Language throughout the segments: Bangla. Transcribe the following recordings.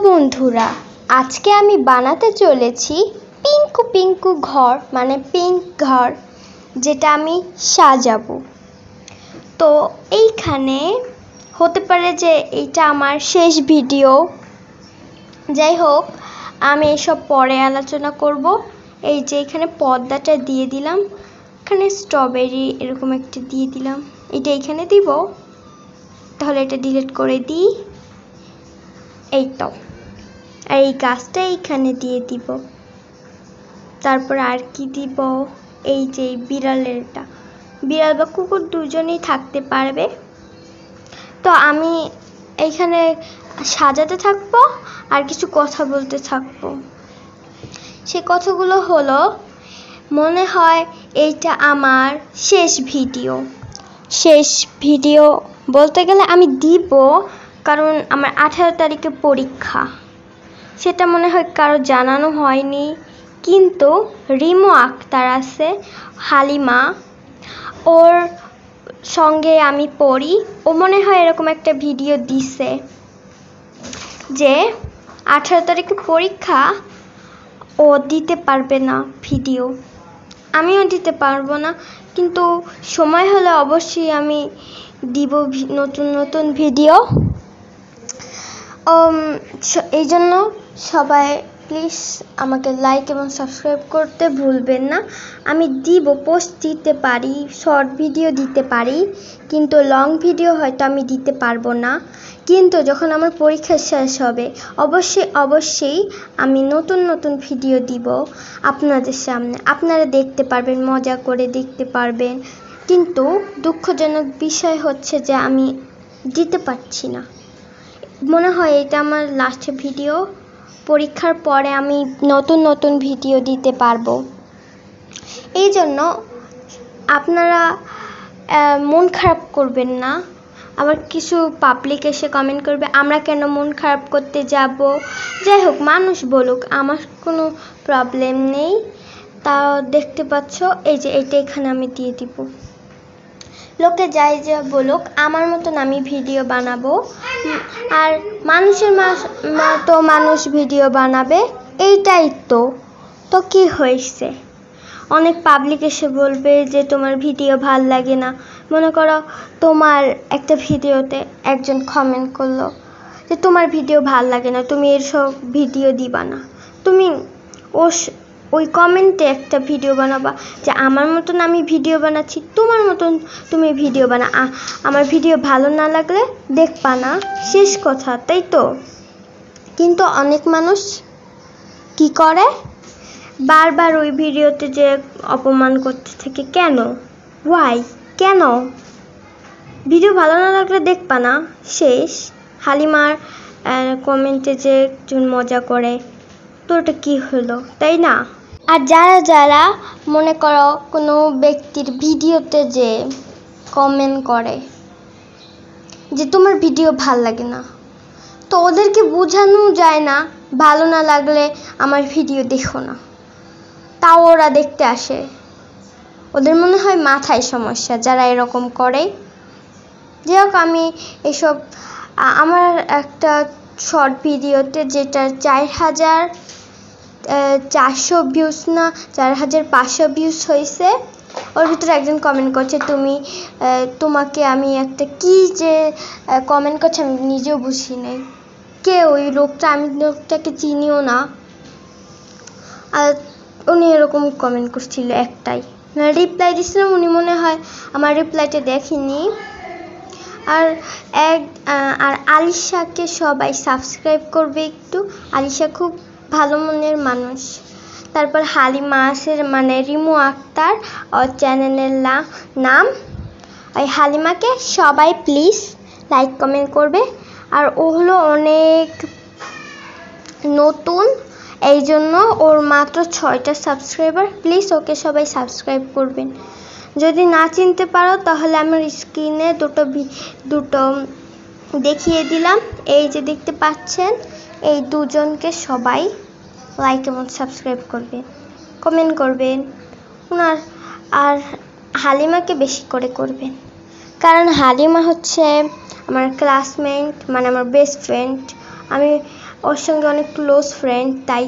বন্ধুরা, আজকে আমি বানাতে চলেছি পিঙ্কু পিঙ্কু ঘর, মানে পিঙ্ক ঘর, যেটা আমি সাজাবো। তো এইখানে হতে পারে যে এইটা আমার শেষ ভিডিও। যাই হোক, আমি এসব পরে আলোচনা করব। এই যে এখানে পর্দাটা দিয়ে দিলাম, এখানে স্ট্রবেরি এরকম একটা দিয়ে দিলাম, এটা এখানে দিব। তাহলে এটা ডিলিট করে দিই। এই তো, আর এই গাছটা এইখানে দিয়ে দিব। তারপর আর কি দিব, এই যে বিড়ালেরটা, বিড়াল বা কুকুর দুজনেই থাকতে পারবে। তো আমি এইখানে সাজাতে থাকবো আর কিছু কথা বলতে থাকবো। সে কথাগুলো হলো, মনে হয় এইটা আমার শেষ ভিডিও বলতে গেলে আমি দিব, কারণ আমার 18 তারিখে পরীক্ষা। সেটা মনে হয় কারো জানানো হয়নি, কিন্তু রিমো আক্তার আছে, হালিমা, ওর সঙ্গে আমি পড়ি। ও মনে হয় এরকম একটা ভিডিও দিছে যে 18 তারিখে পরীক্ষা, ও দিতে পারবে না ভিডিও। আমিও দিতে পারবো না, কিন্তু সময় হলে অবশ্যই আমি দিব নতুন নতুন ভিডিও। এই জন্য সবাই প্লিজ আমাকে লাইক এবং সাবস্ক্রাইব করতে ভুলবেন না। আমি পোস্ট দিতে পারি, শর্ট ভিডিও দিতে পারি, কিন্তু লং ভিডিও হয়তো আমি দিতে পারবো না। কিন্তু যখন আমার পরীক্ষা শেষ হবে, অবশ্যই আমি নতুন নতুন ভিডিও দিব আপনাদের সামনে। আপনারা দেখতে পারবেন, মজা করে দেখতে পারবেন। কিন্তু দুঃখজনক বিষয় হচ্ছে যে আমি দিতে পারছি না। মনে হয় এটা আমার লাস্ট ভিডিও। পরীক্ষার পরে আমি নতুন নতুন ভিডিও দিতে পারবো। এই জন্য আপনারা মন খারাপ করবেন না। আবার কিছু পাবলিক এসে কমেন্ট করবে, আমরা কেন মন খারাপ করতে যাব। যাই হোক, মানুষ বলুক, আমার কোনো প্রবলেম নেই। তাও দেখতে পাচ্ছ, এই যে এটা এখানে আমি দিয়ে দিব। লোকে যাই যা বলুক, আমার মতন আমি ভিডিও বানাবো, আর মানুষের মতো মানুষ ভিডিও বানাবে, এইটাই তো কি হয়েছে। অনেক পাবলিক এসে বলবে যে তোমার ভিডিও ভাল লাগে না। মনে করো তোমার একটা ভিডিওতে একজন কমেন্ট করলো যে তোমার ভিডিও ভাল লাগে না, তুমি এসব ভিডিও দিবা না। তুমি ওই কমেন্টে একটা ভিডিও বানাবা যে আমার মতন আমি ভিডিও বানাচ্ছি, তোমার মতন তুমি ভিডিও বানা। আমার ভিডিও ভালো না লাগলে দেখবা না, শেষ কথা, তাই তো। কিন্তু অনেক মানুষ কি করে, বারবার ওই ভিডিওতে যে অপমান করতে থাকে। কেন ভিডিও ভালো না লাগলে দেখবা না, শেষ। হালিমার কমেন্টে যে একজন মজা করে, তো ওটা কি হলো, তাই না? আর যারা মনে করো কোনো ব্যক্তির ভিডিওতে যে কমেন্ট করে যে তোমার ভিডিও ভাল লাগে না, তো ওদেরকে বোঝানো যায় না, ভালো না লাগলে আমার ভিডিও দেখো না, তাও ওরা দেখতে আসে। ওদের মনে হয় মাথায় সমস্যা যারা এরকম করে। যাই হোক, আমি এসব আমার একটা শর্ট ভিডিওতে যেটা 4,400 ভিউজ না 4,500 ভিউজ হয়েছে, ওর ভিতরে একজন কমেন্ট করছে তোমাকে আমি একটা কি যে কমেন্ট করছে আমি নিজেও বুঝি নাই কে ওই লোকটা, আমি লোকটাকে চিনিও না। আর উনি এরকম কমেন্ট করছিল, একটাই রিপ্লাই দিছিলাম, উনি মনে হয় আমার রিপ্লাইটা দেখেনি। আর আলিশাকে সবাই সাবস্ক্রাইব করবে একটু, আলিশা খুব ভালো মনের মানুষ। তারপর হালিমা আছে, মানে রিমো আক্তার, ওর চ্যানেলের নাম। ওই হালিমাকে সবাই প্লিজ লাইক কমেন্ট করবে। আর ও হলো অনেক নতুন, এই জন্য ওর মাত্র 6টা সাবস্ক্রাইবার। প্লিজ ওকে সবাই সাবস্ক্রাইব করবেন। যদি না চিনতে পারো তাহলে আমার স্ক্রিনে দুটো দেখিয়ে দিলাম, এই যে দেখতে পাচ্ছেন, এই দুজনকে সবাই লাইক এবং সাবস্ক্রাইব করবেন, কমেন্ট করবেন। আর হালিমাকে বেশি করে করবেন, কারণ হালিমা হচ্ছে আমার ক্লাসমেট, মানে আমার বেস্ট ফ্রেন্ড। ওর সঙ্গে অনেক ক্লোজ ফ্রেন্ড, তাই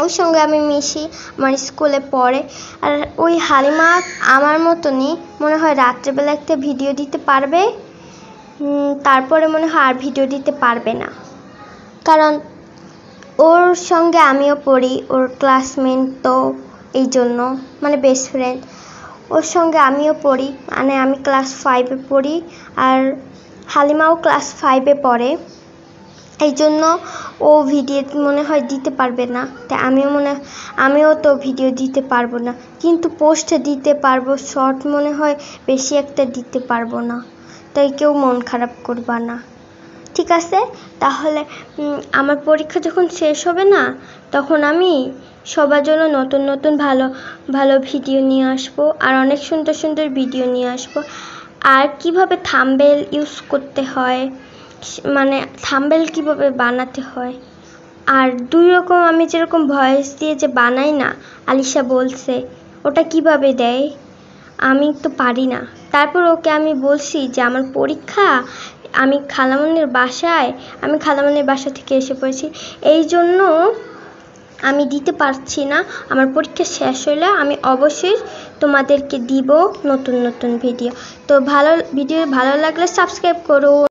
ওর সঙ্গে আমি মিশি, আমার স্কুলে পড়ে। আর ওই হালিমা আমার মতনই মনে হয় রাত্রেবেলা একটা ভিডিও দিতে পারবে, তারপরে মনে হয় আর ভিডিও দিতে পারবে না, কারণ ওর সঙ্গে আমিও পড়ি, ওর ক্লাসমেট, তো এই জন্য মানে বেস্ট ফ্রেন্ড। ওর সঙ্গে আমিও পড়ি, মানে আমি ক্লাস 5-এ পড়ি আর হালিমাও ক্লাস 5-এ পড়ে, এই জন্য ও ভিডিও মনে হয় দিতে পারবে না, তাই আমিও তো ভিডিও দিতে পারবো না, কিন্তু পোস্টে দিতে পারবো, শর্ট মনে হয় বেশি একটা দিতে পারবো না, তাই কেউ মন খারাপ করবা না, ঠিক আছে? তাহলে আমার পরীক্ষা যখন শেষ হবে না, তখন আমি সবার জন্য নতুন নতুন ভালো ভালো ভিডিও নিয়ে আসবো, আর অনেক সুন্দর সুন্দর ভিডিও নিয়ে আসবো। আর কিভাবে থাম্বনেল ইউজ করতে হয়, মানে থাম্বনেল কিভাবে বানাতে হয়, আর 2 রকম আমি যেরকম ভয়েস দিয়ে যে বানাই না, আলিশা বলছে ওটা কিভাবে দেয়, আমি তো পারি না। তারপর ওকে আমি বলছি যে আমার পরীক্ষা, আমি খালামণির বাসা থেকে এসে পড়েছি, এই জন্য আমি দিতে পারছি না। আমার পরীক্ষা শেষ হলে আমি অবশ্যই তোমাদেরকে দিব নতুন নতুন ভিডিও। তো ভিডিও ভালো লাগলে সাবস্ক্রাইব করো।